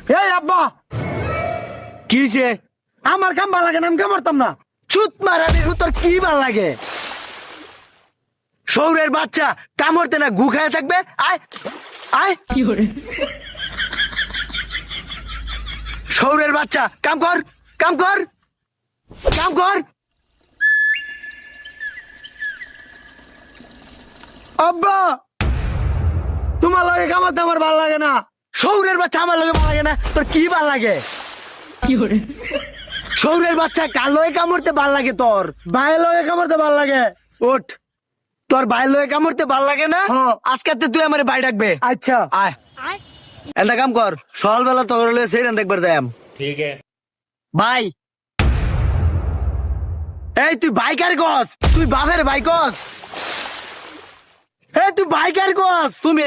এই আব্বা কি হয়েছে? আমার কাম ভালো লাগে না, আমি কামড়তাম না। চুত মারানি তোর কি ভাল লাগে? শহরের বাচ্চা কামড়তে না গু খায় থাকবে। আয় আয় কি করে শহরের বাচ্চা কাম কর, কাম কর, কাম কর। আব্বা তোমার লাগে কামড়তে আমার ভালো লাগে না। শহরের বাচ্চা আমার লগে ভালো লাগে না, তোর কি ভাল লাগে? কি করে শহরের বাচ্চা কার লগে কামড়তে ভাল লাগে তোর? ভাইয়ের লগে কামড়তে ভালো লাগে। ওঠ, তোর ভাইয়ের লগে কামড়তে ভাল লাগে না? হ্যাঁ। আজকে তুই আমার ভাই ডাকবে। আচ্ছা আয় একটা কাম কর, সকালবেলা তোর হলে সেই দেখবার যাই। ठीक है। ভাই এই তুই বাইকার কস, তুই বাপের ভাই কস। এই তুই বাইকার কস, তুমি